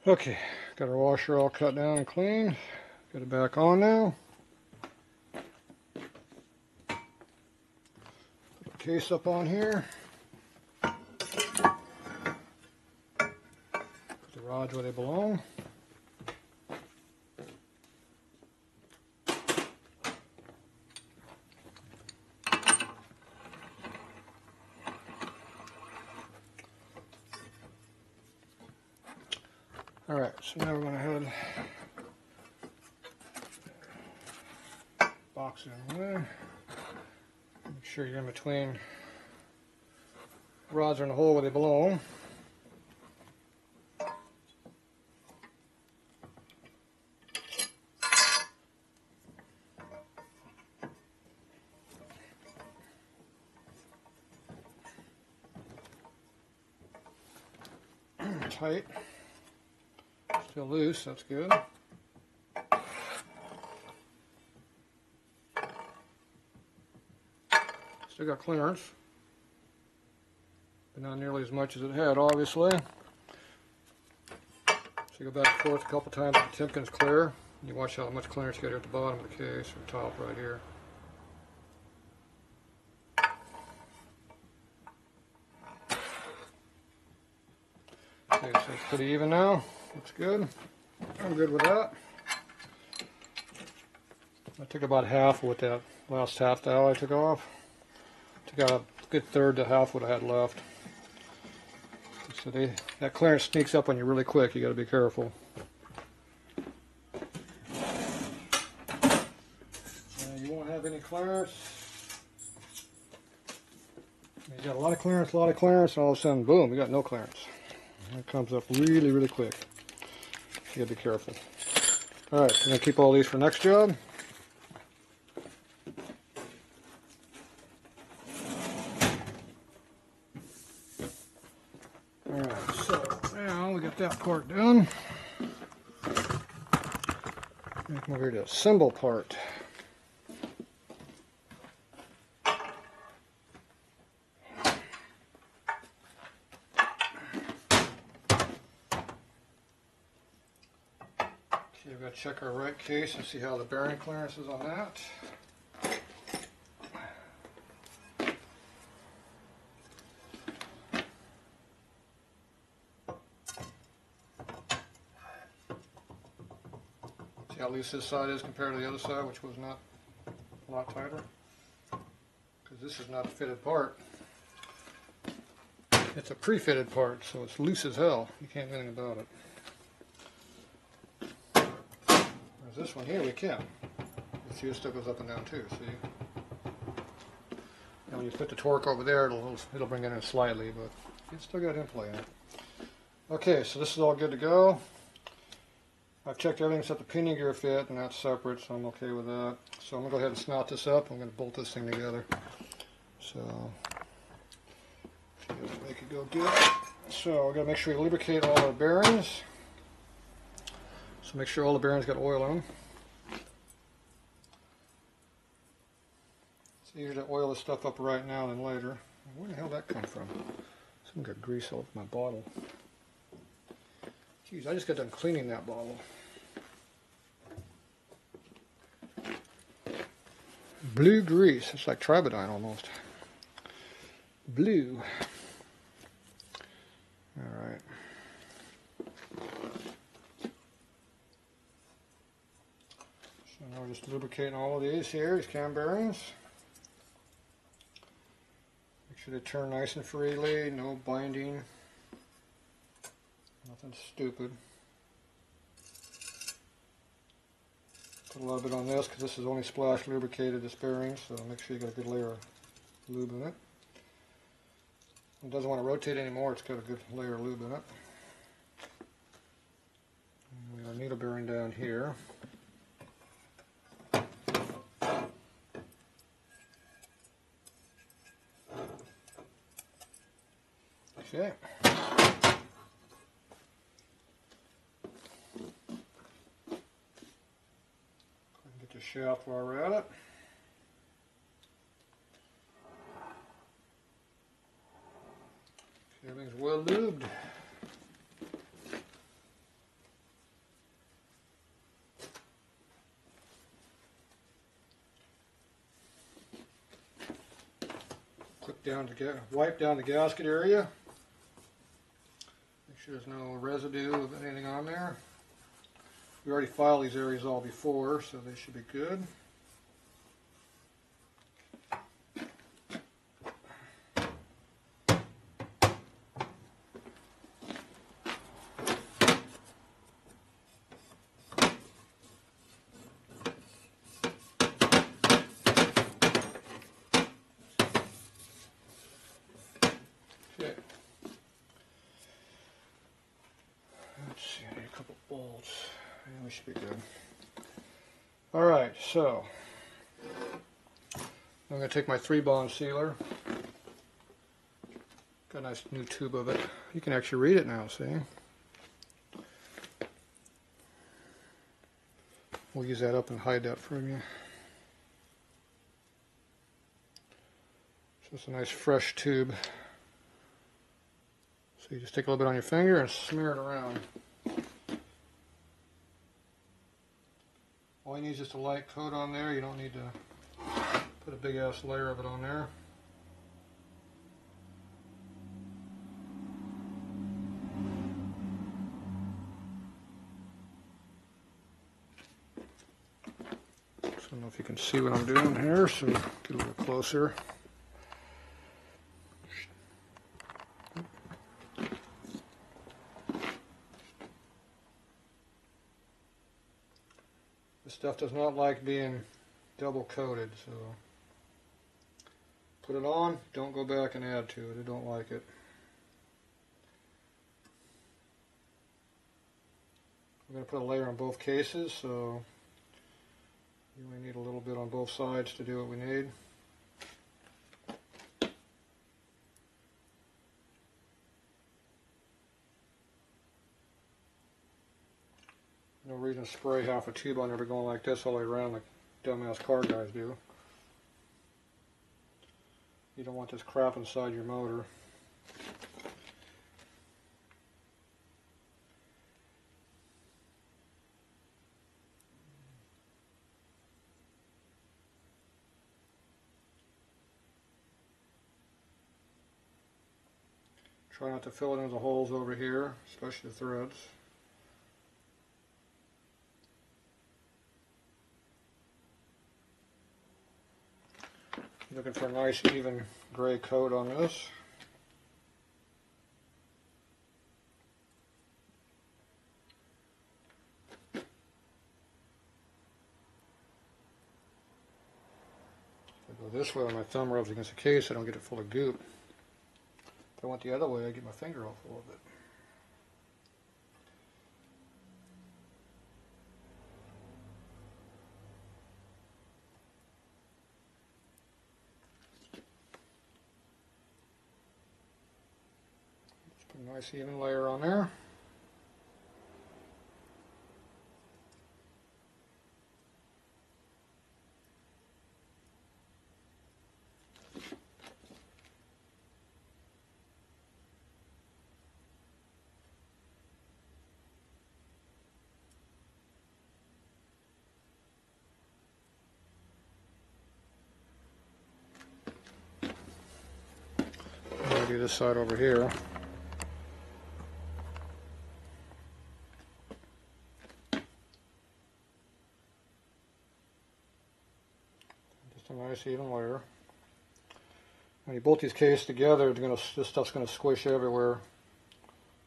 Okay, got our washer all cut down and clean. Got it back on now. Put the case up on here. Put the rods where they belong. Alright, so now we're going to head box it in there. Make sure you're in between. Rods are in the hole where they belong. Tight. Still loose, that's good. Still got clearance, but not nearly as much as it had, obviously. So you go back and forth a couple times, the Timken's clear. And you watch how much clearance you got here at the bottom of the case, or top right here. Okay, so it's pretty even now. Looks good. I'm good with that. I took about half with that last half dowel I took off. Took out a good third to half what I had left. So that clearance sneaks up on you really quick. You got to be careful. You won't have any clearance. You got a lot of clearance, and all of a sudden, boom, you got no clearance. It comes up really, really quick. You gotta be careful. Alright, I'm gonna keep all these for next job. Alright, so now we got that part done. Come over here to the cymbal part. We've got to check our right case and see how the bearing clearance is on that. See how loose this side is compared to the other side, which was not a lot tighter. Because this is not a fitted part. It's a pre-fitted part, so it's loose as hell. You can't do anything about it. This one here we can. You see, it still goes up and down too. See, and when you put the torque over there, it'll bring it in slightly, but it's still got inplay in it. Okay, so this is all good to go. I've checked everything except the pinion gear fit, and that's separate, so I'm okay with that. So I'm gonna go ahead and snot this up. I'm gonna bolt this thing together. So let's make it go good. So we're gonna make sure we lubricate all our bearings. So make sure all the bearings got oil on them. It's easier to oil this stuff up right now than later. Where the hell did that come from? Some got grease all over my bottle. Jeez, I just got done cleaning that bottle. Blue grease. It's like Tribodine almost. Blue. Alright. So now we're just lubricating all of these here, these cam bearings. Make sure they turn nice and freely, no binding, nothing stupid. Put a little bit on this because this is only splash lubricated, this bearing, so make sure you got a good layer of lube in it. It doesn't want to rotate anymore, it's got a good layer of lube in it. And we got a needle bearing down here. Okay. Get the shaft while we're at it. Everything's well lubed. wipe down the gasket area. Make sure there's no residue of anything on there. We already filed these areas all before, so they should be good. Okay. Let's see, I need a couple bolts. Yeah, we should be good. Alright, so I'm going to take my 3-bond sealer. Got a nice new tube of it. You can actually read it now, see? We'll use that up and hide that from you. So it's a nice fresh tube. So you just take a little bit on your finger and smear it around. All you need is just a light coat on there. You don't need to put a big ass layer of it on there. So I don't know if you can see what I'm doing here, so get a little closer. This stuff does not like being double coated, so put it on, don't go back and add to it, I don't like it. I'm going to put a layer on both cases, so you only need a little bit on both sides to do what we need. No reason to spray half a tube on there, but going like this all the way around like dumbass car guys do. You don't want this crap inside your motor. Try not to fill it into the holes over here, especially the threads. Looking for a nice even gray coat on this. I go this way when my thumb rubs against the case, I don't get it full of goop. If I went the other way, I get my finger all full of it. A nice even layer on there. I'm going to do this side over here. A nice even layer. When you bolt these cases together, this stuff's going to squish everywhere.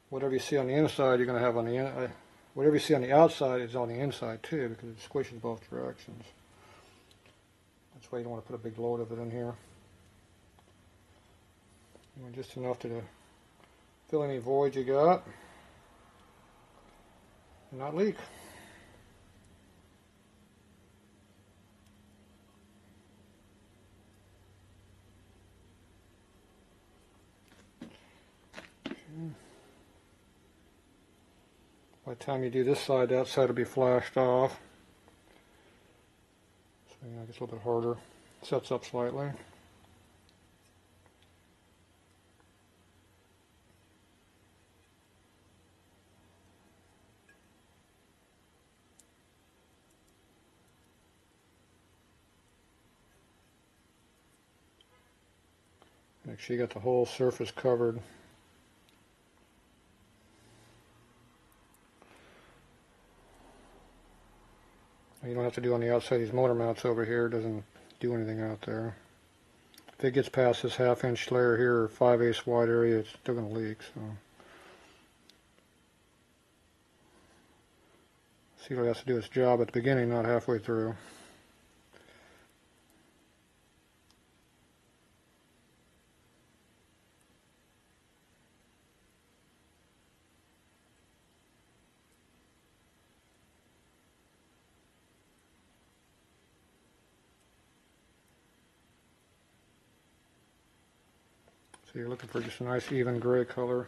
Whatever you see on the inside, you're going to have on the whatever you see on the outside is on the inside too, because it squishes both directions. That's why you don't want to put a big load of it in here. Just enough to fill any void you got and not leak. By the time you do this side, that side will be flashed off. So yeah, it gets a little bit harder. Sets up slightly. Make sure you got the whole surface covered. You don't have to do on the outside. These motor mounts over here, it doesn't do anything out there. If it gets past this 1/2 inch layer here, or 5/8 wide area, it's still going to leak. So sealer has to do its job at the beginning, not halfway through. So you're looking for just a nice even gray color.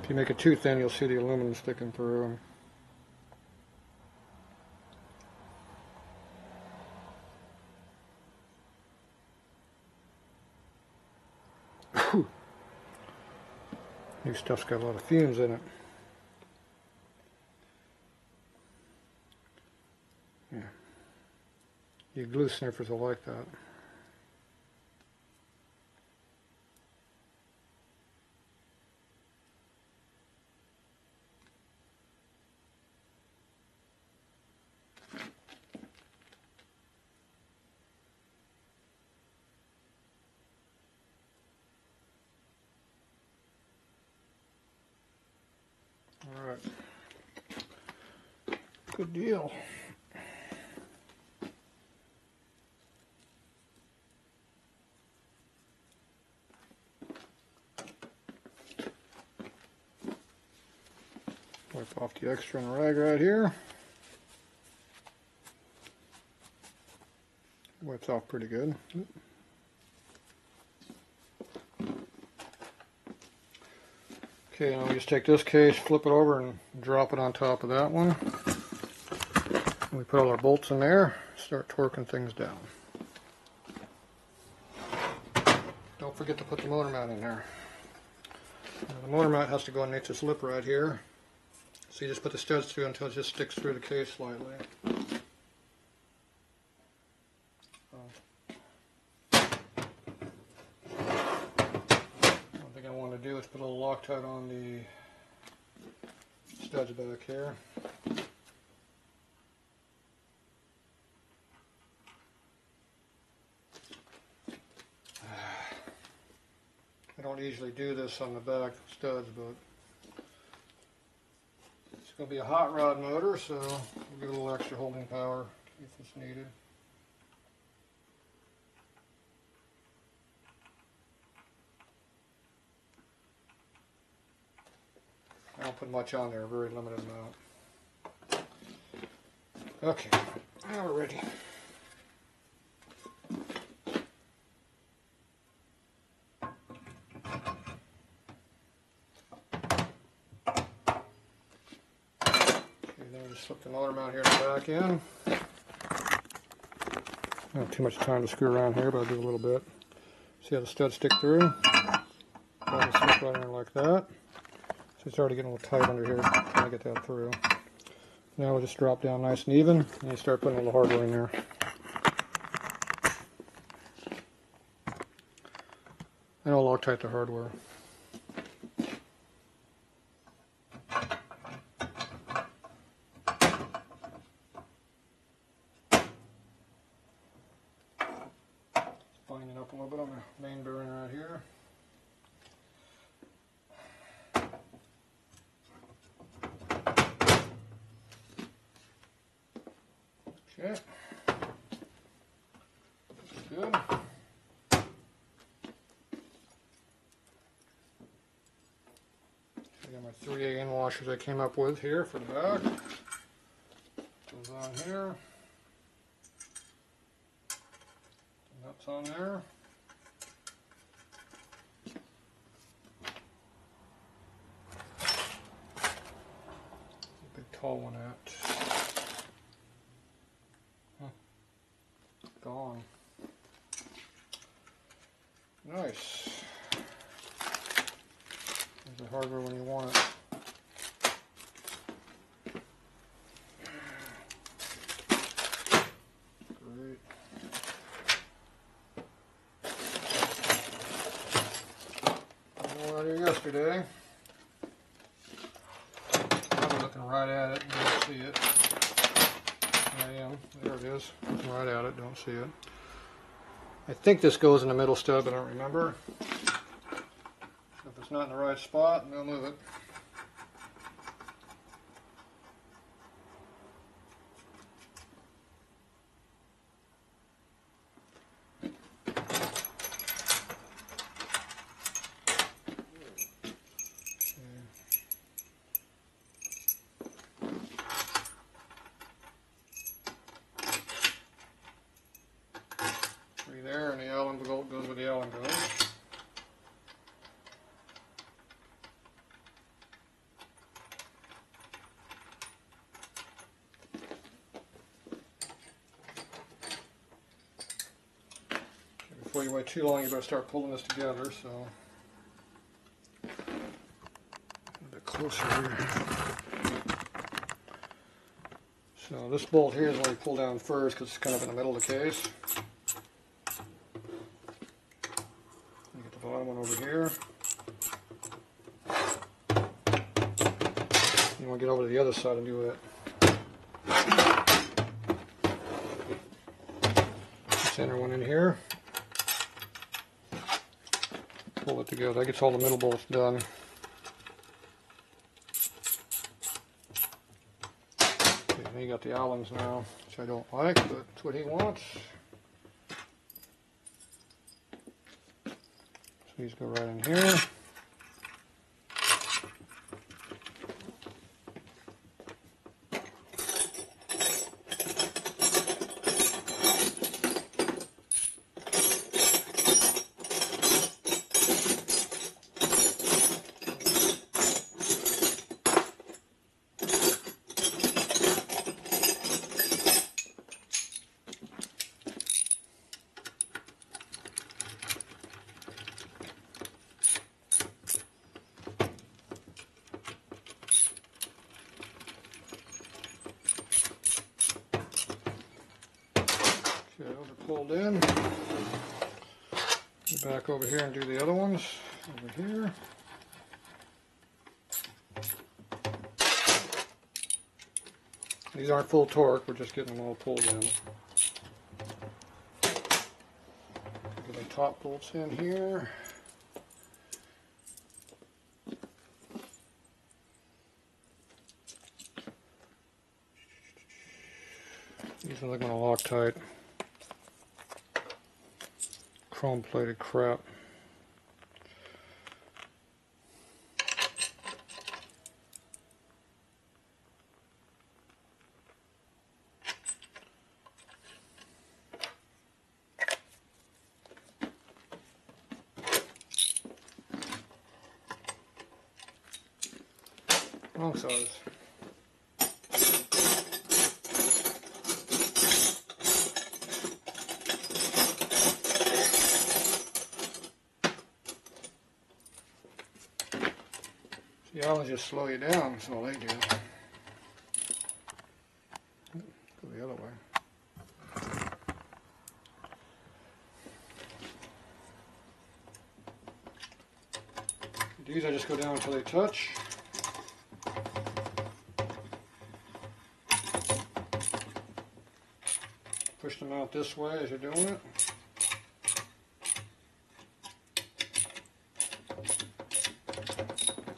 If you make it too thin, you'll see the aluminum sticking through. New stuff's got a lot of fumes in it. Yeah. You glue sniffers will like that. All right. Good deal. Wipe off the extra in the rag right here. Wipes off pretty good. Okay, now we just take this case, flip it over, and drop it on top of that one. And we put all our bolts in there, start torquing things down. Don't forget to put the motor mount in there. Now, the motor mount has to go underneath this lip right here. So you just put the studs through until it just sticks through the case slightly. One thing I want to do is put a little Loctite on the studs back here. I don't usually do this on the back studs, but it's going to be a hot rod motor, so we'll give it a little extra holding power if it's needed. I don't put much on there, very limited amount. Okay, now we're ready. Then just slip the motor mount here in the back end. I don't have too much time to screw around here, but I'll do a little bit. See how the studs stick through? That'll slip right in like that. So it's already getting a little tight under here, trying to get that through. Now we'll just drop down nice and even, and you start putting a little hardware in there. And I'll Loctite the hardware. Binding up a little bit on the main bearing right here. Okay. That's good. I got my 3A end washers I came up with here for the back. Goes on here. Nuts on there. Big tall one at. Gone. Nice. There's the hardware when you want it. yesterday. I'm looking right at it and don't see it. I am. There it is. Looking right at it, don't see it. I think this goes in the middle stub, but I don't remember. If it's not in the right spot, we'll move it. Three there, and the Allen bolt goes where the Allen goes. Before you wait too long, you better start pulling this together. So, a bit closer here. So this bolt here is what we pull down first because it's kind of in the middle of the case. You get the bottom one over here. You want to get over to the other side and do it. Center one in here. Pull it together. That gets all the middle bolts done. Okay, then you got the Allens now, which I don't like, but it's what he wants. So these go right in here. Okay, those are pulled in. Get back over here and do the other ones over here. These aren't full torque, we're just getting them all pulled in. Get the top bolts in here. These are going to lock tight. Chrome plated crap. Wrong size. The Allens just slow you down, that's all they do. Go the other way. These I just go down until they touch. Push them out this way as you're doing it.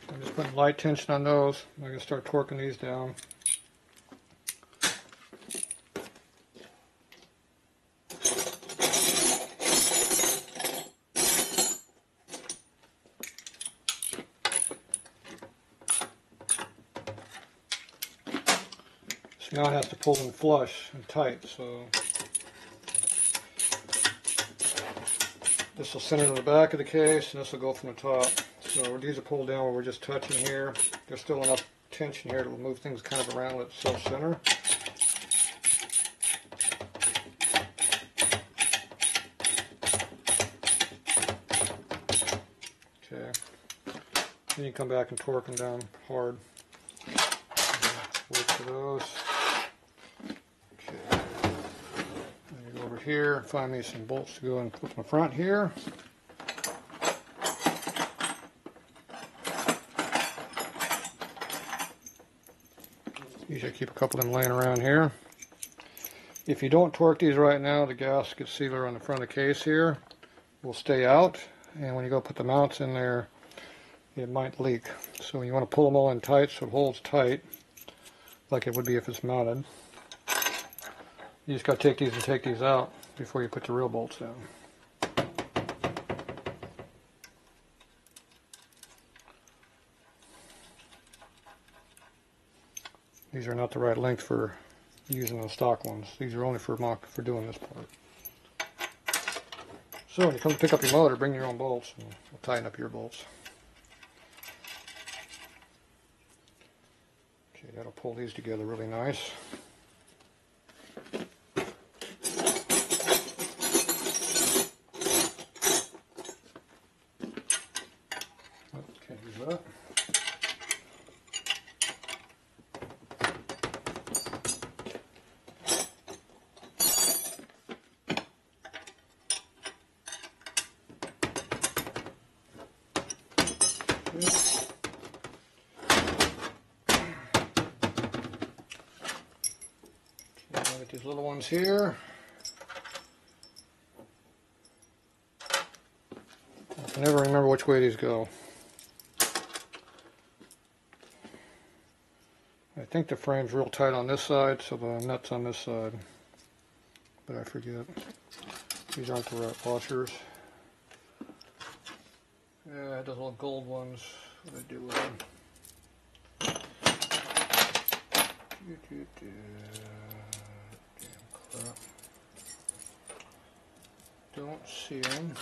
I'm just putting light tension on those. I'm going to start torquing these down. So now it has to pull them flush and tight, so this will center to the back of the case and this will go from the top. So these are pulled down where we're just touching here. There's still enough tension here to move things kind of around, let it self-center. Okay. Then you come back and torque them down hard. Wait for those. Okay. Then you go over here, find me some bolts to go and put in the front here. Usually keep a couple of them laying around here. If you don't torque these right now, the gasket sealer on the front of the case here will stay out, and when you go put the mounts in there, it might leak. So you want to pull them all in tight so it holds tight, like it would be if it's mounted. You just got to take these out before you put the real bolts down. These are not the right length for using the stock ones. These are only for doing this part. So when you come to pick up your motor, bring your own bolts and we'll tighten up your bolts. Okay, that'll pull these together really nice. Can't use that. Get these little ones here. I can never remember which way these go. I think the frame's real tight on this side, so the nut's on this side. But I forget. These aren't the right washers. Yeah, those little gold ones. What do I do with them? Damn crap. Don't see them.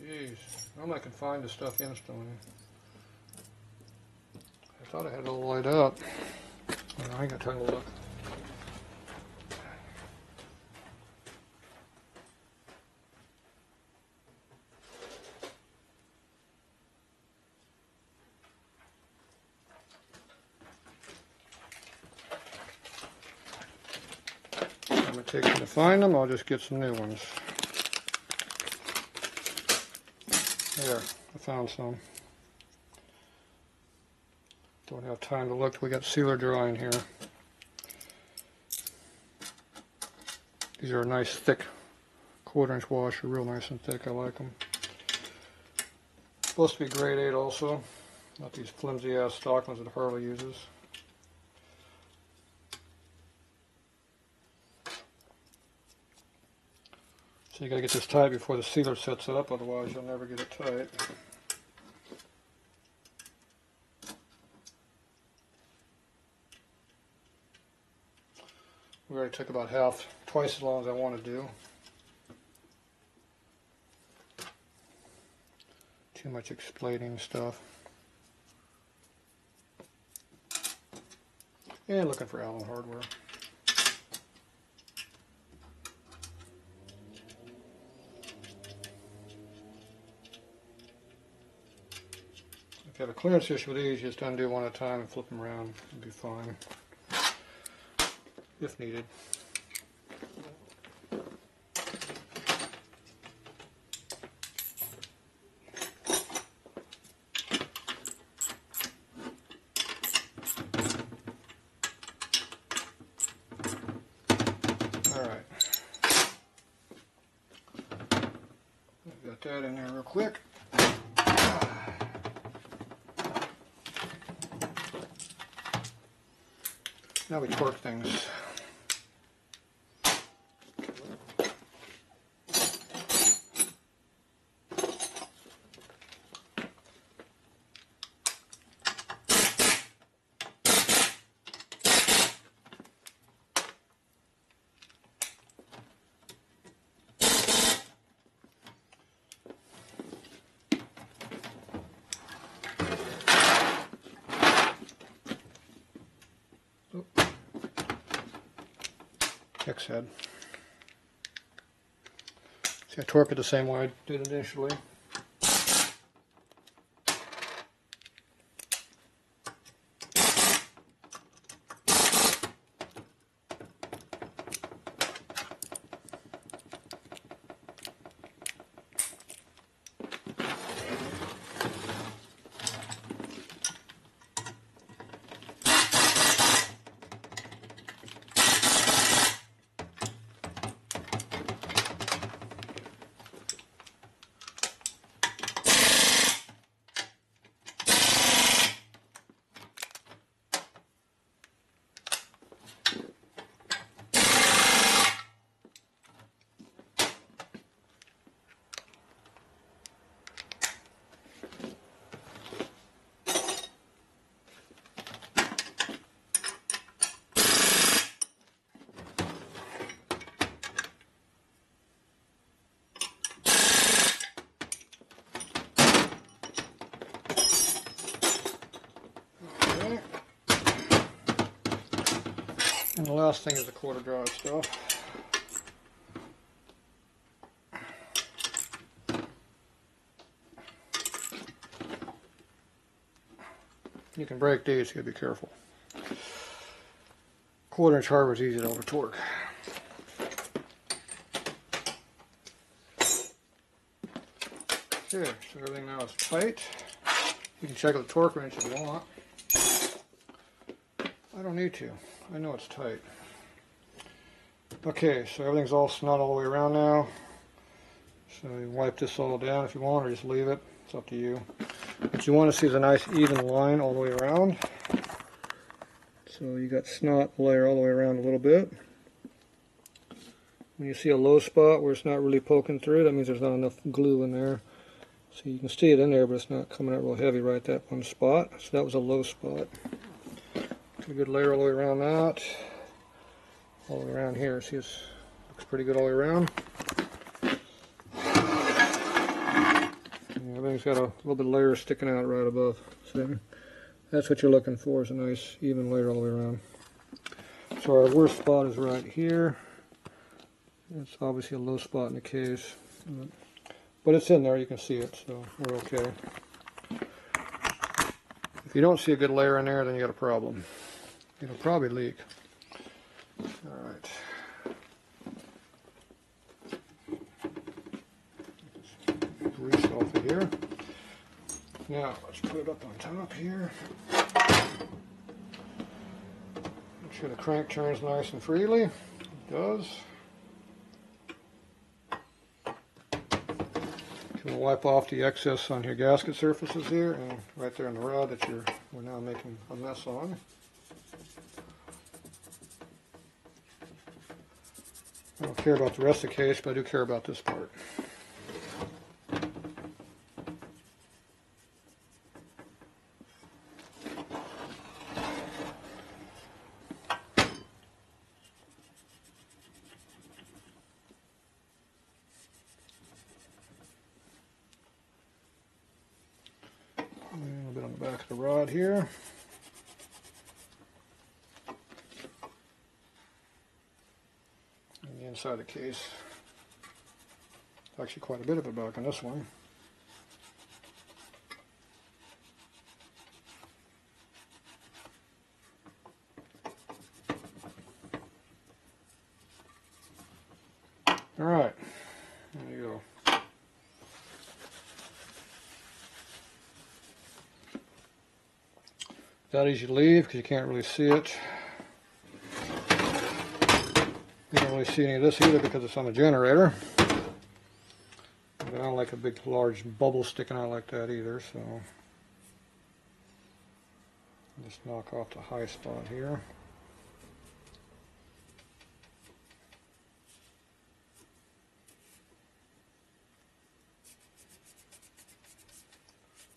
Jeez, normally I can find this stuff instantly. I thought I had it all laid up. I ain't got time to look. It takes me to find them, I'll just get some new ones. There, I found some. Don't have time to look, we got sealer drying here. These are a nice thick 1/4 inch washer, real nice and thick, I like them. Supposed to be grade 8 also, not these flimsy ass stock ones that Harley uses. So you gotta get this tight before the sealer sets up, otherwise you'll never get it tight. We already took about twice as long as I want to do. Too much exploding stuff. And looking for Allen hardware. If you have a clearance issue with these, just undo one at a time and flip them around. It'll be fine, if needed. Alright. Got that in there real quick. Now we torque things. X-head. See, I torque it the same way I did initially. And the last thing is the quarter draw stuff. You can break these, you gotta be careful. Quarter-inch hardware is easy to over torque. Okay, so everything now is tight. You can check the torque wrench if you want. I don't need to. I know it's tight. Okay, so everything's all snug all the way around now. So you wipe this all down if you want, or just leave it. It's up to you. What you want to see is a nice even line all the way around. So you got snot layer all the way around a little bit. When you see a low spot where it's not really poking through, that means there's not enough glue in there. So you can see it in there, but it's not coming out real heavy right at that one spot. So that was a low spot. A good layer all the way around that. All the way around here. See, it looks pretty good all the way around. And everything's got a little bit of layer sticking out right above. See? That's what you're looking for, is a nice even layer all the way around. So our worst spot is right here. It's obviously a low spot in the case. But it's in there, you can see it, so we're okay. If you don't see a good layer in there, then you got a problem. It'll probably leak. Alright. Grease off of here. Now, let's put it up on top here. Make sure the crank turns nice and freely. It does. You want to wipe off the excess on your gasket surfaces here, and right there in the rod that we're now making a mess on. I don't care about the rest of the case, but I do care about this part. A little bit on the back of the rod here. And the inside of the case. Actually quite a bit of it back on this one. Alright, there you go. That easy to leave because you can't really see it. You don't really see any of this either because it's on the generator. But I don't like a big large bubble sticking out like that either, so just knock off the high spot here.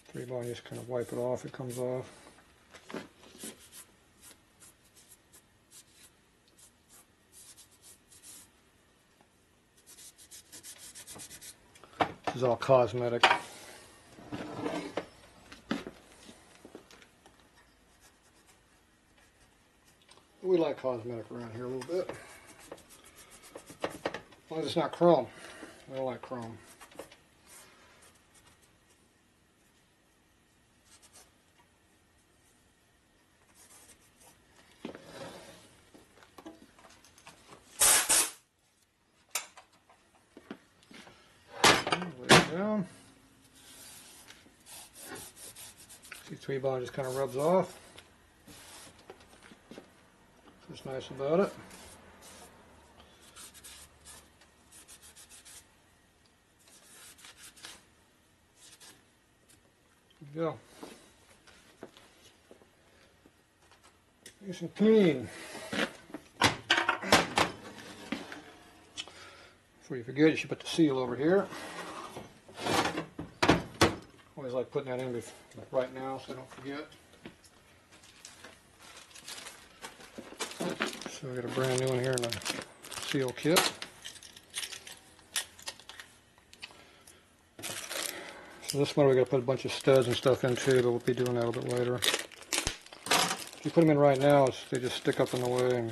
Three bar, just kind of wipe it off, it comes off. This is all cosmetic. We like cosmetic around here a little bit. As long as it's not chrome. I don't like chrome. Down. See, 3-bond just kind of rubs off. What's nice about it. There you go. Nice and clean. Before you forget, you should put the seal over here. Always like putting that in right now so I don't forget. So we got a brand new one here in the seal kit. So this one we got to put a bunch of studs and stuff into, but we'll be doing that a little bit later. If you put them in right now, they just stick up in the way and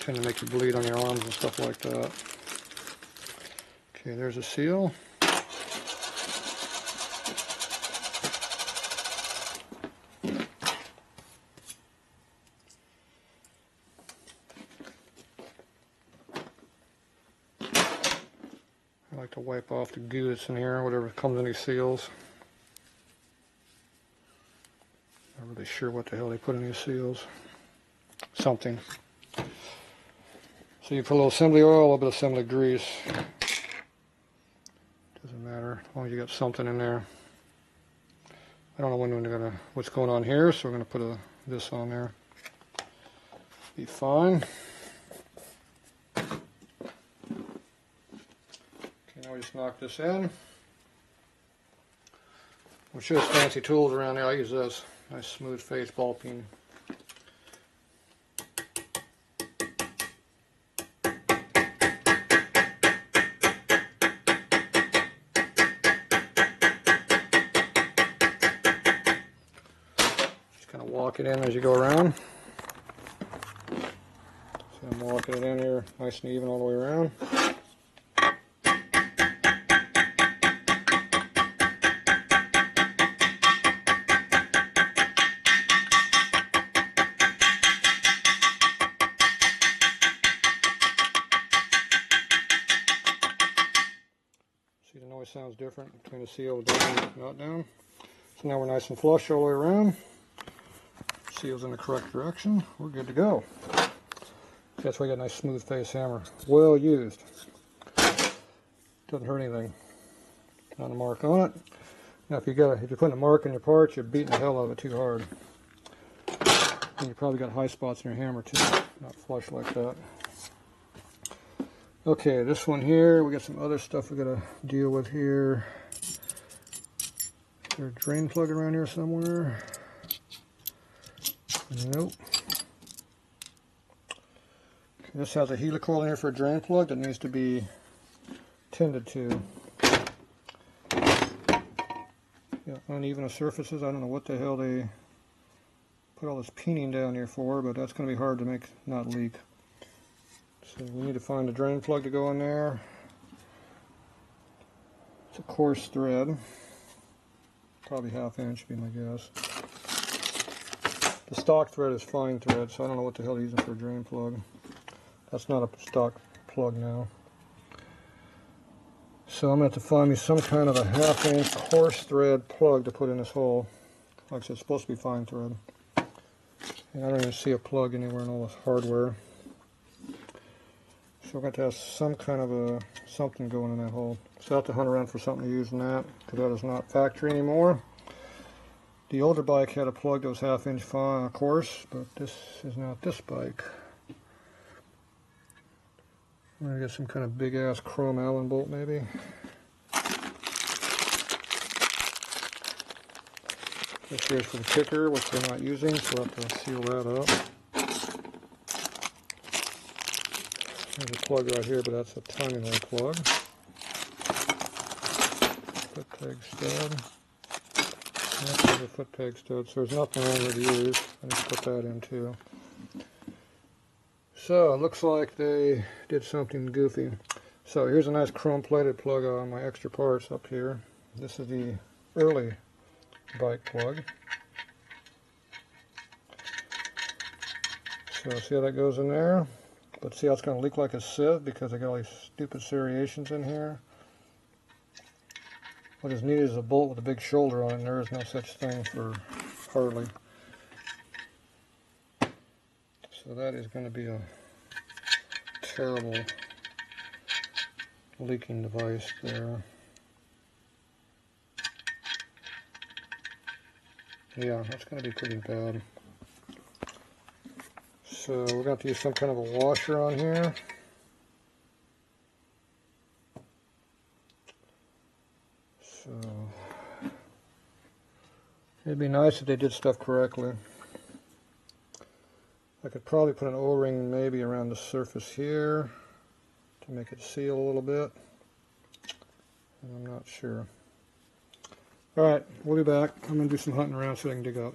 tend to make you bleed on your arms and stuff like that. Okay, there's a seal. I like to wipe off the goo that's in here, whatever comes in these seals. Not really sure what the hell they put in these seals. Something. So you put a little assembly oil, a little bit of assembly grease. Doesn't matter, as long as you got something in there. I don't know when we're gonna what's going on here, so we're gonna put this on there. Be fine. Okay, now we just knock this in. I'm sure there's fancy tools around there. I use this nice smooth face ball peen. Kind of walk it in as you go around. So I'm walking it in here nice and even all the way around. See, the noise sounds different between the seal down and not down. So now we're nice and flush all the way around. Seal's in the correct direction. We're good to go. That's why you got a nice smooth face hammer. Well used. Doesn't hurt anything. Not a mark on it. Now if you're putting a mark in your parts, you're beating the hell out of it too hard. And you probably got high spots in your hammer too. Not flush like that. Okay, this one here, we got some other stuff we gotta deal with here. Is there a drain plug around here somewhere? Nope. Okay, this has a helicoil in here for a drain plug that needs to be tended to. Yeah, uneven surfaces. I don't know what the hell they put all this peening down here for, but that's going to be hard to make not leak. So we need to find a drain plug to go in there. It's a coarse thread. Probably 1/2 inch would be my guess. The stock thread is fine thread, so I don't know what the hell they're using for a drain plug. That's not a stock plug now. So I'm going to have to find me some kind of a 1/2 inch coarse thread plug to put in this hole. Like I said, it's supposed to be fine thread. And I don't even see a plug anywhere in all this hardware. So we're going to have some kind of something going in that hole. So I have to hunt around for something to use in that, because that is not factory anymore. The older bike had a plug that was 1/2 inch coarse, but this is not this bike. I'm going to get some kind of big ass chrome Allen bolt maybe. This here's for the kicker, which they're not using, so we'll have to seal that up. There's a plug right here, but that's a timing hole plug. Foot peg stud. That's a foot peg stud, so there's nothing on there to use. I need to put that in too. So it looks like they did something goofy. So here's a nice chrome plated plug on my extra parts up here. This is the early bike plug. So see how that goes in there? But see how it's going to leak like a sieve because I got all these stupid serrations in here. What is needed is a bolt with a big shoulder on it, and there is no such thing for Harley. So that is going to be a terrible leaking device there. Yeah, that's going to be pretty bad. So we're going to have to use some kind of a washer on here. So it'd be nice if they did stuff correctly. I could probably put an O-ring maybe around the surface here to make it seal a little bit. I'm not sure. Alright, we'll be back. I'm going to do some hunting around so I can dig up.